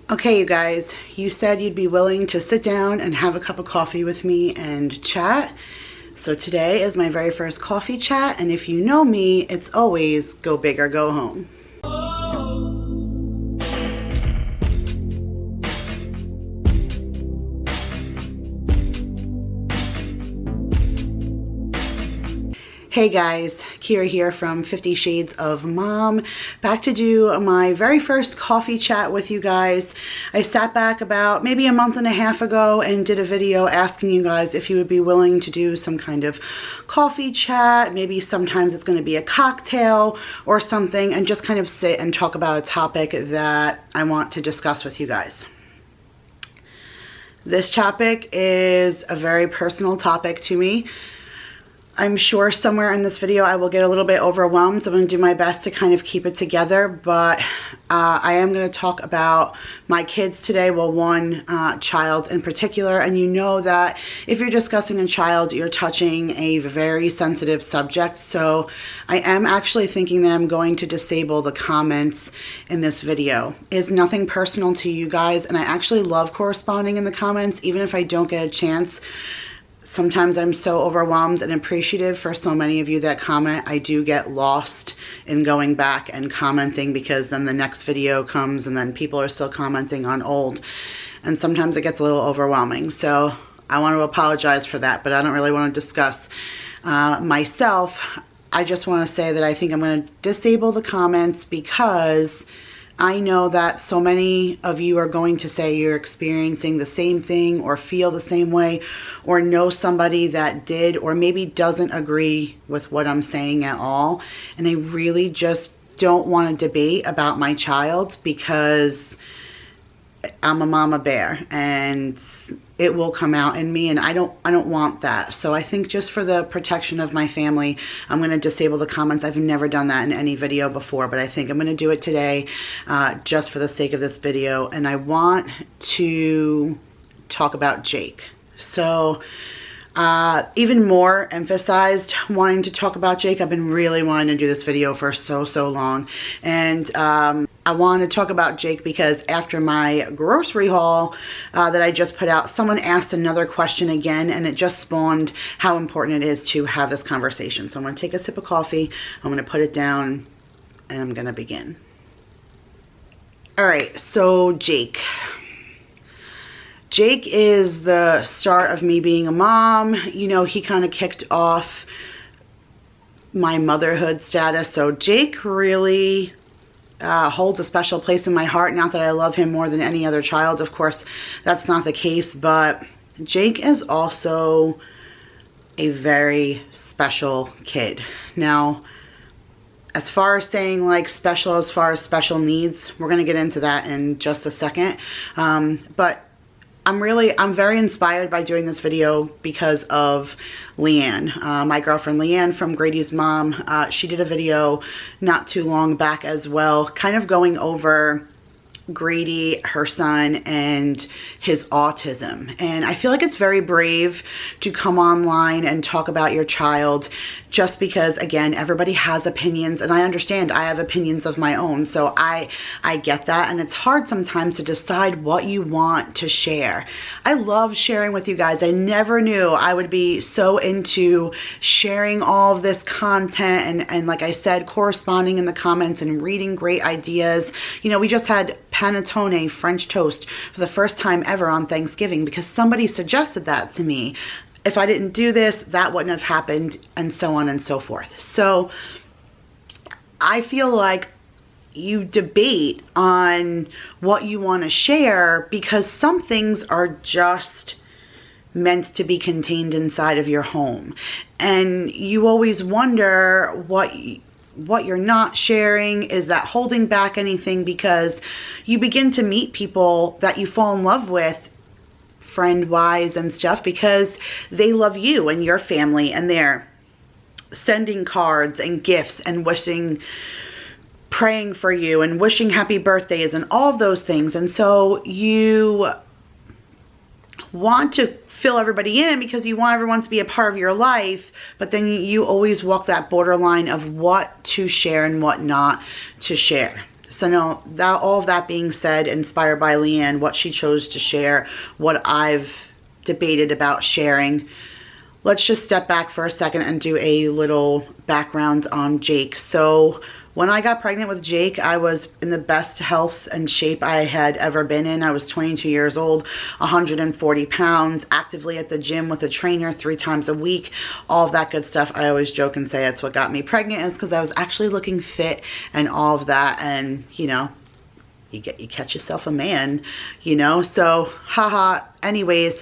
Okay, you guys, you said you'd be willing to sit down and have a cup of coffee with me and chat. So today is my very first coffee chat, and if you know me, it's always go big or go home. Hey guys, Kira here from 50 Shades of Mom, back to do my very first coffee chat with you guys. I sat back about maybe a month and a half ago and did a video asking you guys if you would be willing to do some kind of coffee chat. Maybe sometimes it's going to be a cocktail or something, and just kind of sit and talk about a topic that I want to discuss with you guys. This topic is a very personal topic to me. I'm sure somewhere in this video I will get a little bit overwhelmed, so I'm going to do my best to kind of keep it together, but I am going to talk about my kids today, well, one child in particular, and you know that if you're discussing a child, you're touching a very sensitive subject, so I am actually thinking that I'm going to disable the comments in this video. It's nothing personal to you guys, and I actually love corresponding in the comments, even if I don't get a chance. Sometimes I'm so overwhelmed and appreciative for so many of you that comment. I do get lost in going back and commenting, because then the next video comes and then people are still commenting on old. And sometimes it gets a little overwhelming. So I want to apologize for that, but I don't really want to discuss myself. I just want to say that I think I'm going to disable the comments, because I know that so many of you are going to say you're experiencing the same thing or feel the same way or know somebody that did, or maybe doesn't agree with what I'm saying at all. And I really just don't want to debate about my child, because I'm a mama bear and it will come out in me, and I don't want that. So I think just for the protection of my family, I'm going to disable the comments. I've never done that in any video before, but I think I'm going to do it today just for the sake of this video. And I want to talk about Jake. So even more emphasized wanting to talk about Jake. I've been really wanting to do this video for so long, and I want to talk about Jake because after my grocery haul that I just put out, someone asked another question again, and it just spawned how important it is to have this conversation. So I'm going to take a sip of coffee, I'm going to put it down, and I'm going to begin. All right, so Jake is the start of me being a mom. You know, he kind of kicked off my motherhood status. So Jake really holds a special place in my heart. Not that I love him more than any other child. Of course, that's not the case. But Jake is also a very special kid. Now, as far as saying like special, as far as special needs, we're going to get into that in just a second. But I'm very inspired by doing this video because of Leanne, my girlfriend Leanne from Grady's mom. She did a video not too long back as well, kind of going over Grady, her son, and his autism. And I feel like it's very brave to come online and talk about your child, just because, again, everybody has opinions, and I understand I have opinions of my own, so I get that, and it's hard sometimes to decide what you want to share. I love sharing with you guys. I never knew I would be so into sharing all of this content, and like I said, corresponding in the comments and reading great ideas. You know, we just had panettone French toast for the first time ever on Thanksgiving because somebody suggested that to me. If I didn't do this, that wouldn't have happened, and so on and so forth. So I feel like you debate on what you want to share, because some things are just meant to be contained inside of your home. And you always wonder what you're not sharing. Is that holding back anything? Because you begin to meet people that you fall in love with, friend-wise and stuff, because they love you and your family, and they're sending cards and gifts and praying for you and wishing happy birthdays and all of those things. And so you want to fill everybody in because you want everyone to be a part of your life, but then you always walk that borderline of what to share and what not to share. So no, that, all of that being said, inspired by Leanne, what she chose to share, what I've debated about sharing, let's just step back for a second and do a little background on Jake. So when I got pregnant with Jake, I was in the best health and shape I had ever been in. I was 22 years old, 140 pounds, actively at the gym with a trainer 3 times a week, all of that good stuff. I always joke and say that's what got me pregnant, is because I was actually looking fit and all of that. And, you know, you catch yourself a man, you know, so haha. Anyways,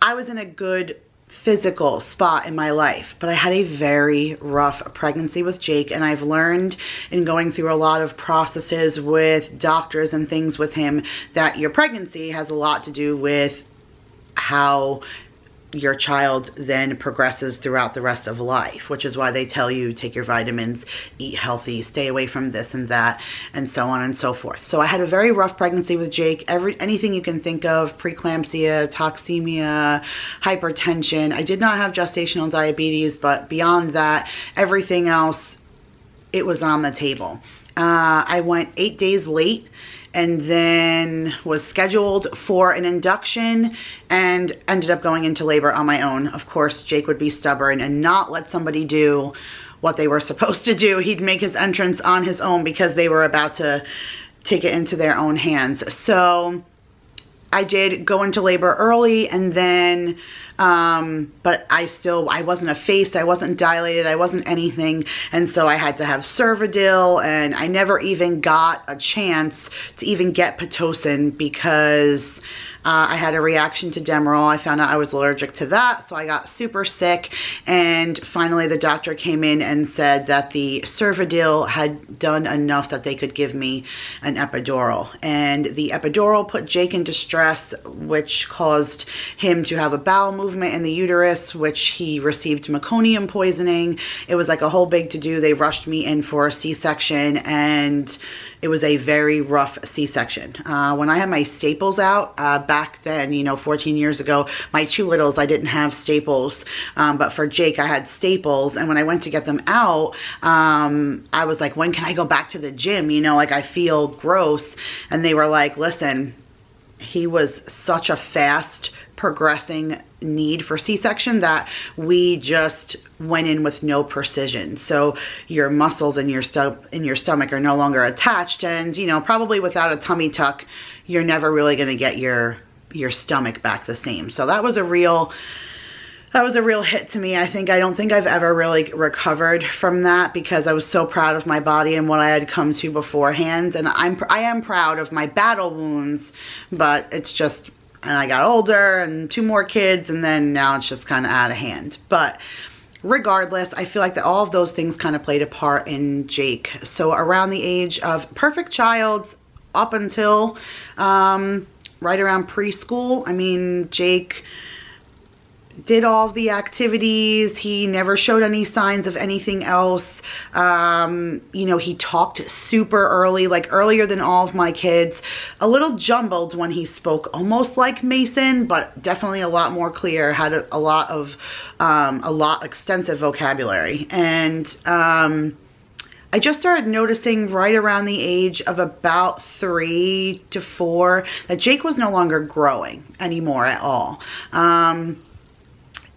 I was in a good physical spot in my life, but I had a very rough pregnancy with Jake, and I've learned in going through a lot of processes with doctors and things with him that your pregnancy has a lot to do with how your child then progresses throughout the rest of life, which is why they tell you take your vitamins, eat healthy, stay away from this and that, and so on and so forth. So I had a very rough pregnancy with Jake. Anything you can think of, preeclampsia, toxemia, hypertension. I did not have gestational diabetes, but beyond that, everything else, it was on the table. I went 8 days late and then was scheduled for an induction and ended up going into labor on my own. Of course, Jake would be stubborn and not let somebody do what they were supposed to do. He'd make his entrance on his own because they were about to take it into their own hands. So I did go into labor early, and then but I wasn't effaced, I wasn't dilated, I wasn't anything, and so I had to have Cervidil, and I never even got a chance to even get Pitocin because I had a reaction to Demerol. I found out I was allergic to that, so I got super sick, and finally the doctor came in and said that the Cervidil had done enough that they could give me an epidural. And the epidural put Jake into stress, which caused him to have a bowel movement in the uterus, which he received meconium poisoning. It was like a whole big to-do. They rushed me in for a C-section, and it was a very rough C-section. When I had my staples out, back then, you know, 14 years ago, my 2 littles, I didn't have staples. But for Jake, I had staples. And when I went to get them out, I was like, when can I go back to the gym? You know, like, I feel gross. And they were like, listen, he was such a fast progressing need for C-section that we just went in with no precision. So your muscles in your stomach are no longer attached, and, you know, probably without a tummy tuck, you're never really going to get your stomach back the same. So that was a real hit to me. I don't think I've ever really recovered from that, because I was so proud of my body and what I had come to beforehand. And I am proud of my battle wounds, but it's just, and I got older and 2 more kids, and then now it's just kind of out of hand. But regardless, I feel like that all of those things kind of played a part in Jake. So around the age of perfect child up until right around preschool, I mean, Jake did all the activities. He never showed any signs of anything else. You know, he talked super early, like earlier than all of my kids. A little jumbled when he spoke, almost like Mason, but definitely a lot more clear, had a lot extensive vocabulary. And I just started noticing right around the age of about 3 to 4 that Jake was no longer growing anymore at all.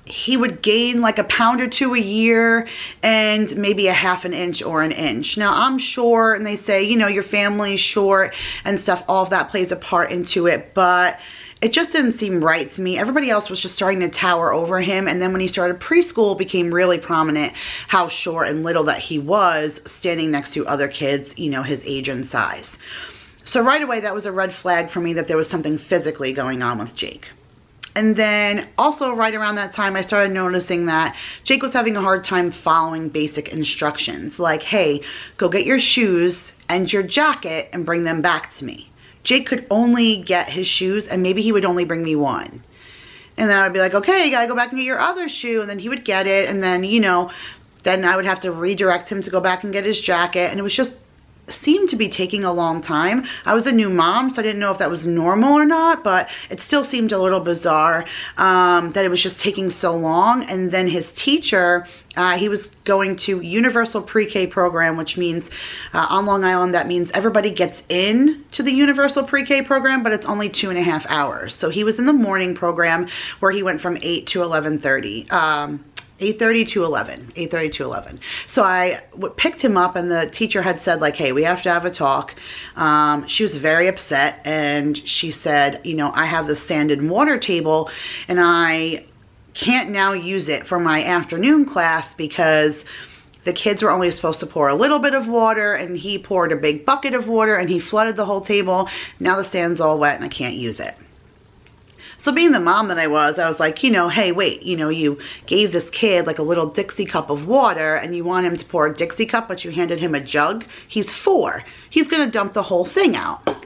He would gain like a pound or 2 a year, and maybe a half an inch or an inch. Now, I'm short, and they say, you know, your family's short and stuff. All of that plays a part into it, but it just didn't seem right to me. Everybody else was just starting to tower over him. And then when he started preschool, it became really prominent how short and little that he was, standing next to other kids, you know, his age and size. So right away, that was a red flag for me that there was something physically going on with Jake. And then also right around that time, I started noticing that Jake was having a hard time following basic instructions. Like, hey, go get your shoes and your jacket and bring them back to me. Jake could only get his shoes, and maybe he would only bring me one. And then I would be like, okay, you gotta go back and get your other shoe. And then he would get it. And then, you know, then I would have to redirect him to go back and get his jacket. And it seemed to be taking a long time. I was a new mom, so I didn't know if that was normal or not, but it still seemed a little bizarre that it was just taking so long. And then his teacher, he was going to universal pre-K program, which means on Long Island, that means everybody gets in to the universal pre-K program, but it's only 2.5 hours. So he was in the morning program where he went from 8 to 11:30. 8:30 to 11, 8:30 to 11. So I picked him up, and the teacher had said, like, hey, we have to have a talk. She was very upset, and she said, you know, I have the sand and water table, and I can't now use it for my afternoon class because the kids were only supposed to pour a little bit of water, and he poured a big bucket of water, and he flooded the whole table. Now the sand's all wet, and I can't use it. So being the mom that I was like, you know, hey, wait, you know, you gave this kid like a little Dixie cup of water and you want him to pour a Dixie cup, but you handed him a jug. He's 4. He's going to dump the whole thing out.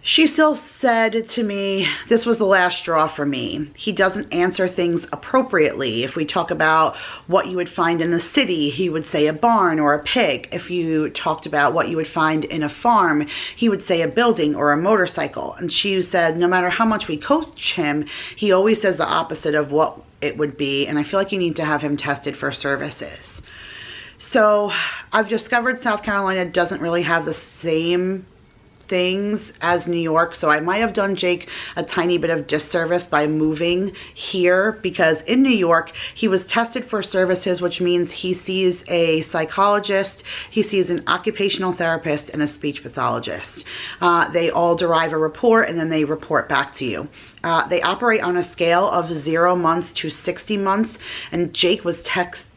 She still said to me, this was the last straw for me. He doesn't answer things appropriately. If we talk about what you would find in the city, he would say a barn or a pig. If you talked about what you would find in a farm, he would say a building or a motorcycle. And she said, no matter how much we coach him, he always says the opposite of what it would be. And I feel like you need to have him tested for services. So I've discovered South Carolina doesn't really have the same things as New York, so I might have done Jake a tiny bit of disservice by moving here, because in New York he was tested for services, which means he sees a psychologist, he sees an occupational therapist, and a speech pathologist. They all derive a report and then they report back to you. They operate on a scale of 0 months to 60 months, and Jake was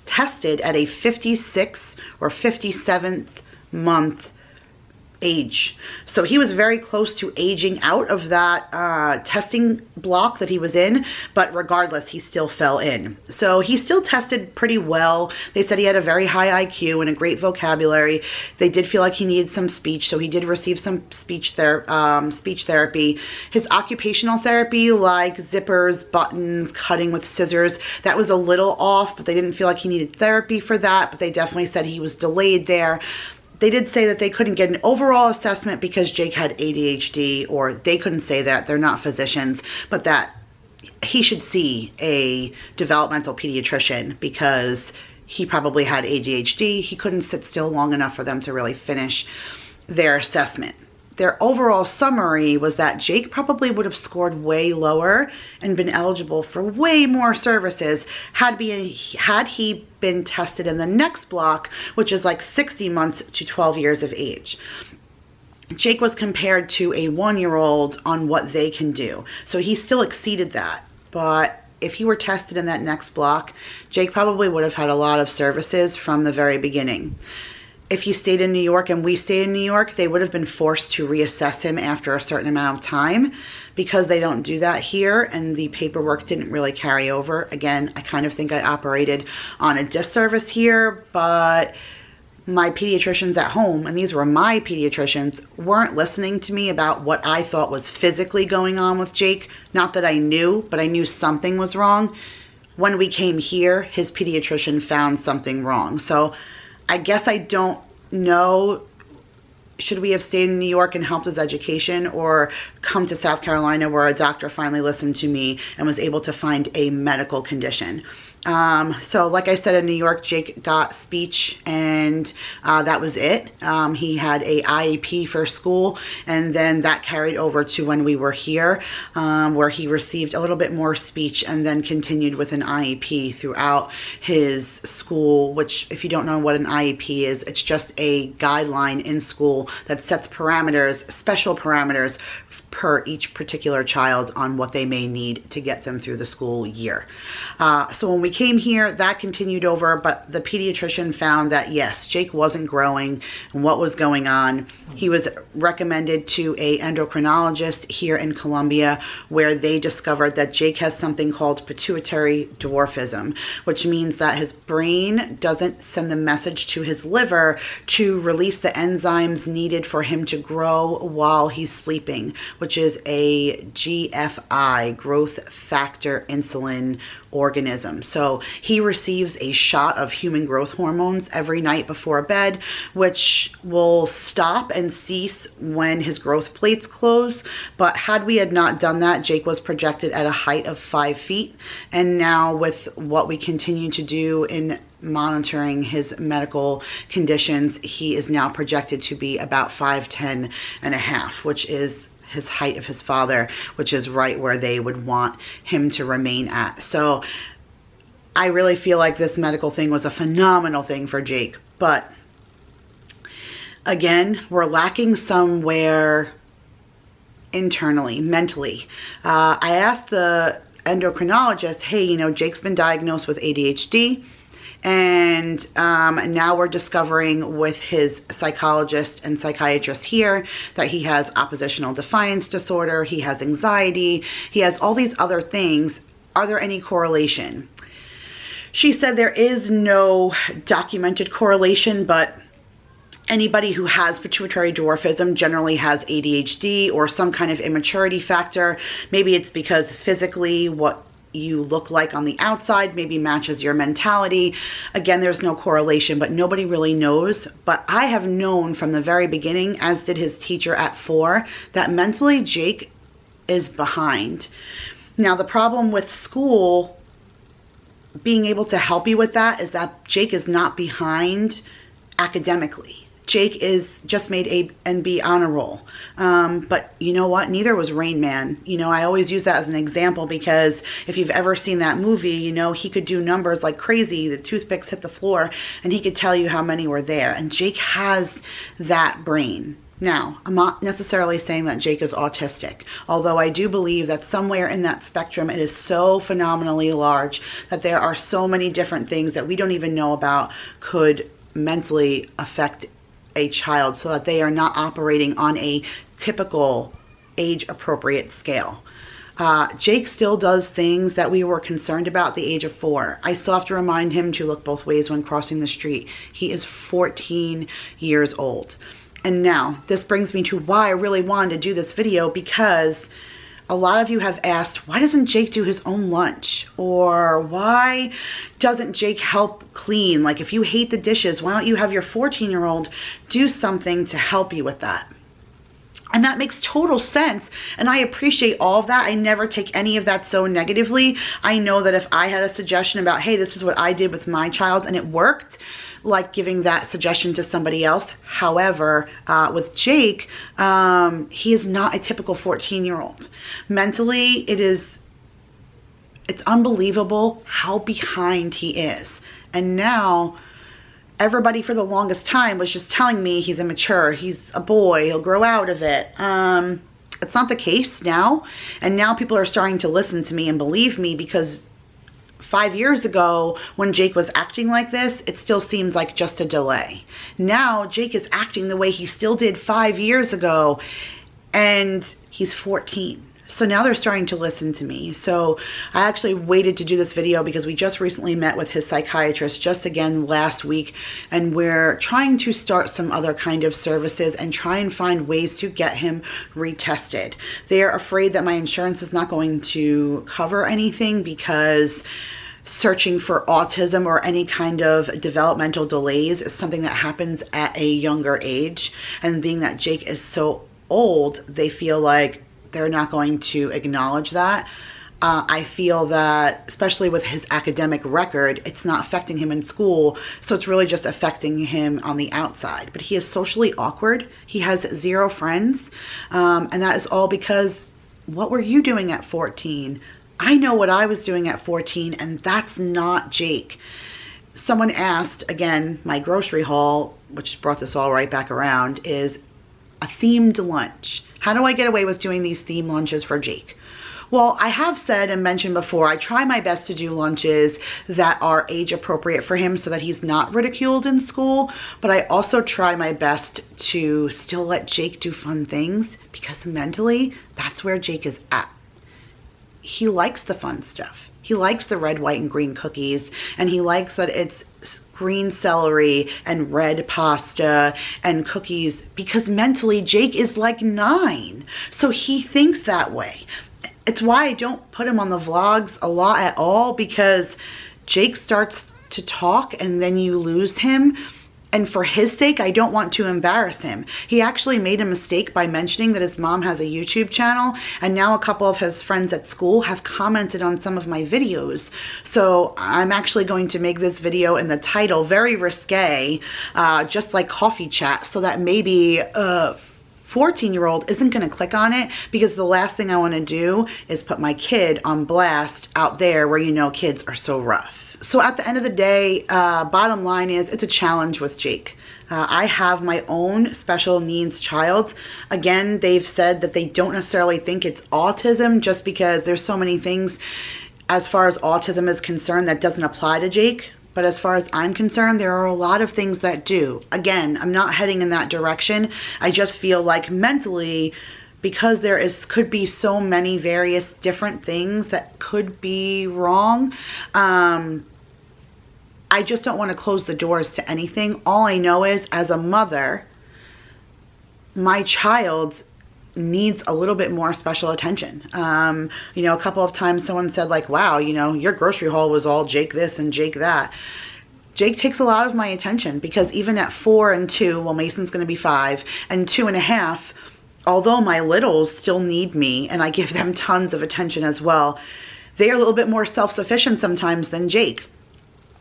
tested at a 56 or 57th month age. So he was very close to aging out of that testing block that he was in, but regardless, he still fell in. So he still tested pretty well. They said he had a very high IQ and a great vocabulary. They did feel like he needed some speech, so he did receive some speech therapy. His occupational therapy, like zippers, buttons, cutting with scissors, that was a little off, but they didn't feel like he needed therapy for that, but they definitely said he was delayed there. They did say that they couldn't get an overall assessment because Jake had ADHD, or they couldn't say that, they're not physicians, but that he should see a developmental pediatrician because he probably had ADHD. He couldn't sit still long enough for them to really finish their assessment. Their overall summary was that Jake probably would have scored way lower and been eligible for way more services had he been tested in the next block, which is like 60 months to 12 years of age. Jake was compared to a 1-year-old on what they can do. So he still exceeded that. But if he were tested in that next block, Jake probably would have had a lot of services from the very beginning. If he stayed in New York and we stayed in New York, they would have been forced to reassess him after a certain amount of time. Because they don't do that here and the paperwork didn't really carry over. Again, I kind of think I operated on a disservice here, but my pediatricians at home, and these were my pediatricians, weren't listening to me about what I thought was physically going on with Jake. Not that I knew, but I knew something was wrong. When we came here, his pediatrician found something wrong. So I guess I don't know, should we have stayed in New York and helped his education, or come to South Carolina where a doctor finally listened to me and was able to find a medical condition. So like I said, in New York, Jake got speech and that was it. He had a IEP for school, and then that carried over to when we were here, where he received a little bit more speech and then continued with an IEP throughout his school, which, if you don't know what an IEP is, it's just a guideline in school that sets parameters, special parameters per each particular child on what they may need to get them through the school year. So when we came here, that continued over, but the pediatrician found that yes, Jake wasn't growing and what was going on. He was recommended to a endocrinologist here in Columbia, where they discovered that Jake has something called pituitary dwarfism, which means that his brain doesn't send the message to his liver to release the enzymes needed for him to grow while he's sleeping, which is a GFI, growth factor insulin organism. So he receives a shot of human growth hormones every night before bed, which will stop and cease when his growth plates close. But had we had not done that, Jake was projected at a height of 5 feet. And now with what we continue to do in monitoring his medical conditions, he is now projected to be about 5'10" and a half, which is his height of his father, which is right where they would want him to remain at. So I really feel like this medical thing was a phenomenal thing for Jake. But again, we're lacking somewhere internally, mentally. I asked the endocrinologist, hey, you know, Jake's been diagnosed with ADHD. And now we're discovering with his psychologist and psychiatrist here that he has oppositional defiance disorder, he has anxiety, he has all these other things. Are there any correlation? She said there is no documented correlation, but anybody who has pituitary dwarfism generally has ADHD or some kind of immaturity factor. Maybe it's because physically what you look like on the outside maybe matches your mentality. Again, there's no correlation, but nobody really knows. But I have known from the very beginning, as did his teacher at 4, that mentally Jake is behind. Now, the problem with school being able to help you with that is that Jake is not behind academically. Jake is just made A and B honor roll. But you know what? Neither was Rain Man. You know, I always use that as an example because if you've ever seen that movie, you know, he could do numbers like crazy. The toothpicks hit the floor and he could tell you how many were there. And Jake has that brain. Now, I'm not necessarily saying that Jake is autistic, although I do believe that somewhere in that spectrum, it is so phenomenally large that there are so many different things that we don't even know about could mentally affect a child so that they are not operating on a typical age-appropriate scale. Jake still does things that we were concerned about at the age of 4. I still have to remind him to look both ways when crossing the street. He is 14 years old. And now, this brings me to why I really wanted to do this video, because a lot of you have asked, why doesn't Jake do his own lunch? Or why doesn't Jake help clean? Like, if you hate the dishes, why don't you have your 14-year-old do something to help you with that? And that makes total sense. And I appreciate all of that. I never take any of that so negatively. I know that if I had a suggestion about, hey, this is what I did with my child and it worked, like giving that suggestion to somebody else. However, with Jake, he is not a typical 14-year-old. Mentally, it's unbelievable how behind he is. And now, everybody for the longest time was just telling me he's immature, he's a boy, he'll grow out of it. It's not the case now. And now people are starting to listen to me and believe me, because 5 years ago, when Jake was acting like this, it still seems like just a delay. Now, Jake is acting the way he still did 5 years ago, and he's 14. So now they're starting to listen to me. So I actually waited to do this video because we just recently met with his psychiatrist just again last week, and we're trying to start some other kind of services and try and find ways to get him retested. They're afraid that my insurance is not going to cover anything because searching for autism or any kind of developmental delays is something that happens at a younger age. And being that Jake is so old, they feel like they're not going to acknowledge that. I feel that, especially with his academic record, it's not affecting him in school, so it's really just affecting him on the outside. But he is socially awkward. He has 0 friends, and that is all because, what were you doing at 14? I know what I was doing at 14, and that's not Jake. Someone asked, again, my grocery haul, which brought this all right back around, is a themed lunch. How do I get away with doing these themed lunches for Jake? Well, I have said and mentioned before, I try my best to do lunches that are age appropriate for him so that he's not ridiculed in school, but I also try my best to still let Jake do fun things, because mentally, that's where Jake is at. He likes the fun stuff. He likes the red, white, and green cookies, and he likes that it's green celery and red pasta and cookies, because mentally Jake is like 9. So he thinks that way. It's why I don't put him on the vlogs a lot at all, because Jake starts to talk and then you lose him. And for his sake, I don't want to embarrass him. He actually made a mistake by mentioning that his mom has a YouTube channel, and now a couple of his friends at school have commented on some of my videos. So I'm actually going to make this video in the title very risque, just like coffee chat, so that maybe a 14-year-old isn't going to click on it, because the last thing I want to do is put my kid on blast out there where you know kids are so rough. So at the end of the day, bottom line is it's a challenge with Jake. I have my own special needs child. Again, they've said that they don't necessarily think it's autism, just because there's so many things as far as autism is concerned that doesn't apply to Jake. But as far as I'm concerned, there are a lot of things that do. Again, I'm not heading in that direction. I just feel like mentally, because could be so many various different things that could be wrong, I just don't want to close the doors to anything. All I know is, as a mother, my child needs a little bit more special attention. You know, a couple of times someone said like, wow, you know, your grocery haul was all Jake this and Jake that. Jake takes a lot of my attention, because even at 4 and 2, well, Mason's going to be 5 and 2.5, although my littles still need me and I give them tons of attention as well, they are a little bit more self-sufficient sometimes than Jake.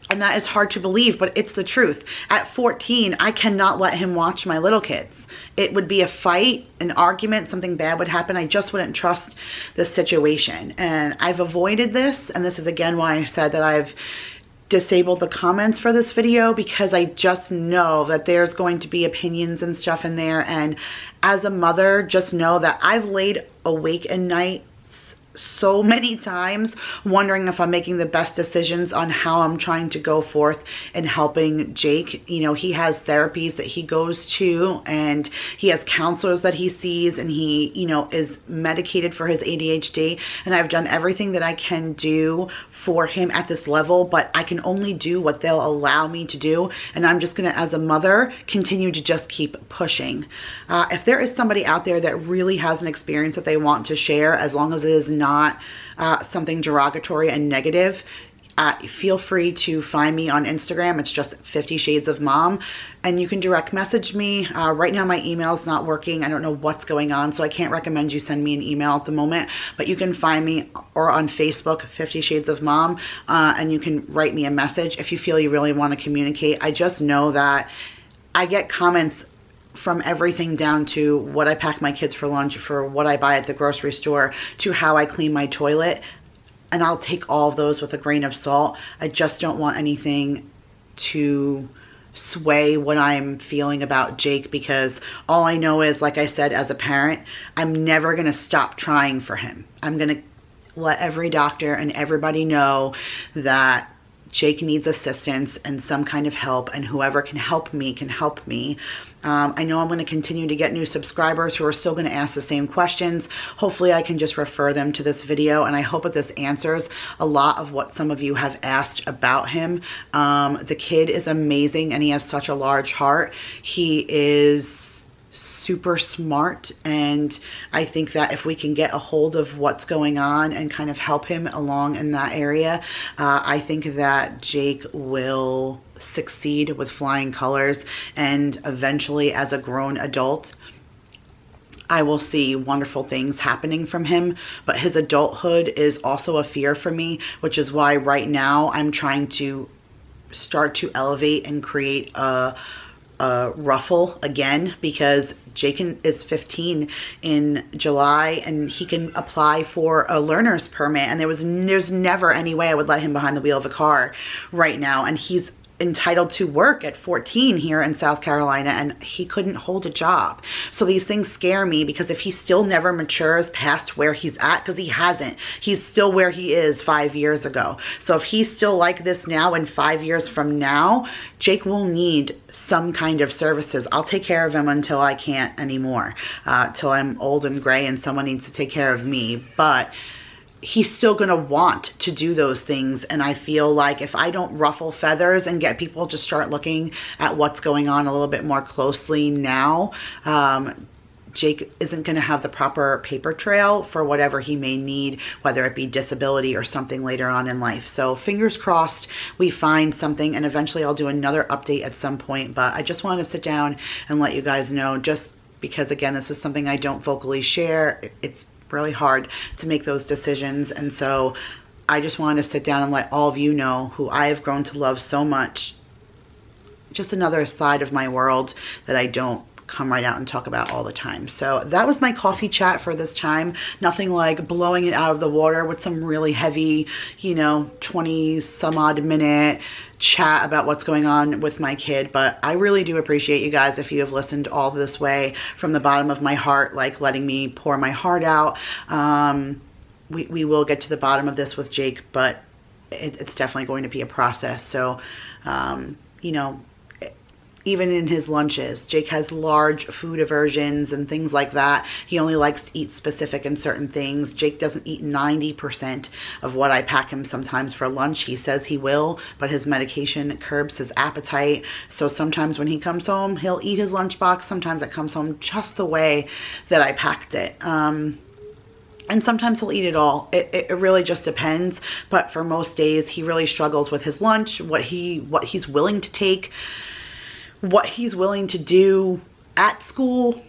And that is hard to believe, but it's the truth. At 14, I cannot let him watch my little kids. It would be a fight, an argument, something bad would happen. I just wouldn't trust this situation. And I've avoided this. And this is again why I said that I've disabled the comments for this video, because I just know that there's going to be opinions and stuff in there. And as a mother, just know that I've laid awake at night so many times wondering if I'm making the best decisions on how I'm trying to go forth and helping Jake. You know, he has therapies that he goes to, and he has counselors that he sees, and he, you know, is medicated for his ADHD, and I've done everything that I can do for him at this level, but I can only do what they'll allow me to do. And I'm just gonna, as a mother, continue to just keep pushing. If there is somebody out there that really has an experience that they want to share, as long as it is not something derogatory and negative, feel free to find me on Instagram. It's just 50 Shades of Mom, and you can direct message me. Right now my email's not working. I don't know what's going on, so I can't recommend you send me an email at the moment, but you can find me or on Facebook, 50 Shades of Mom, and you can write me a message if you feel you really want to communicate. I just know that I get comments from everything down to what I pack my kids for lunch, for what I buy at the grocery store, to how I clean my toilet. And I'll take all of those with a grain of salt. I just don't want anything to sway what I'm feeling about Jake, because all I know is, like I said, as a parent, I'm never going to stop trying for him. I'm going to let every doctor and everybody know that Jake needs assistance and some kind of help, and whoever can help me can help me. I know I'm going to continue to get new subscribers who are still going to ask the same questions. Hopefully I can just refer them to this video, and I hope that this answers a lot of what some of you have asked about him. The kid is amazing, and he has such a large heart. He is super smart, and I think that if we can get a hold of what's going on and kind of help him along in that area, I think that Jake will succeed with flying colors, and eventually as a grown adult I will see wonderful things happening from him. But his adulthood is also a fear for me, which is why right now I'm trying to start to elevate and create a ruffle again, because Jake is 15 in July, and he can apply for a learner's permit, and there's never any way I would let him behind the wheel of a car right now, and he's entitled to work at 14 here in South Carolina, and he couldn't hold a job. So these things scare me, because if he still never matures past where he's at, because he hasn't, he's still where he is 5 years ago. So if he's still like this now, and 5 years from now, Jake will need some kind of services. I'll take care of him until I can't anymore, till I'm old and gray and someone needs to take care of me. But he's still going to want to do those things. And I feel like if I don't ruffle feathers and get people to start looking at what's going on a little bit more closely now, Jake isn't going to have the proper paper trail for whatever he may need, whether it be disability or something later on in life. So fingers crossed we find something, and eventually I'll do another update at some point. But I just want to sit down and let you guys know, just because again, this is something I don't vocally share. It's really hard to make those decisions. And so I just want to sit down and let all of you know, who I have grown to love so much, just another side of my world that I don't come right out and talk about all the time. So that was my coffee chat for this time. Nothing like blowing it out of the water with some really heavy, you know, 20 some odd minute chat about what's going on with my kid. But I really do appreciate you guys if you have listened all this way from the bottom of my heart, like letting me pour my heart out. We will get to the bottom of this with Jake, but it's definitely going to be a process. So, you know, even in his lunches, Jake has large food aversions and things like that. He only likes to eat specific and certain things. Jake doesn't eat 90% of what I pack him sometimes for lunch. He says he will, but his medication curbs his appetite. So sometimes when he comes home, he'll eat his lunchbox. Sometimes it comes home just the way that I packed it. And sometimes he'll eat it all. It really just depends. But for most days, he really struggles with his lunch, what he's willing to take, what he's willing to do at school.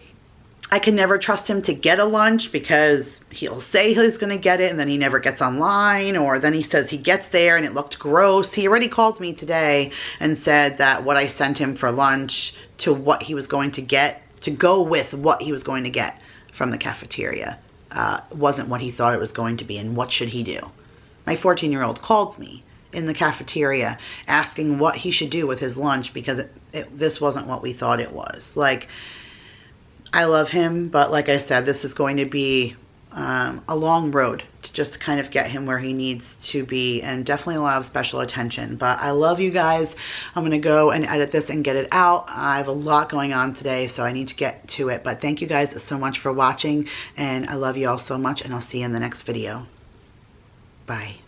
I can never trust him to get a lunch because he'll say he's going to get it and then he never gets online, or then he says he gets there and it looked gross. He already called me today and said that what I sent him for lunch to what he was going to get, to go with what he was going to get from the cafeteria, wasn't what he thought it was going to be. And what should he do? My 14-year-old called me in the cafeteria asking what he should do with his lunch because this wasn't what we thought it was. Like, I love him, but like I said, this is going to be a long road to just kind of get him where he needs to be, and definitely a lot of special attention. But I love you guys. I'm gonna go and edit this and get it out. I have a lot going on today, so I need to get to it. But thank you guys so much for watching, and I love you all so much, and I'll see you in the next video. Bye.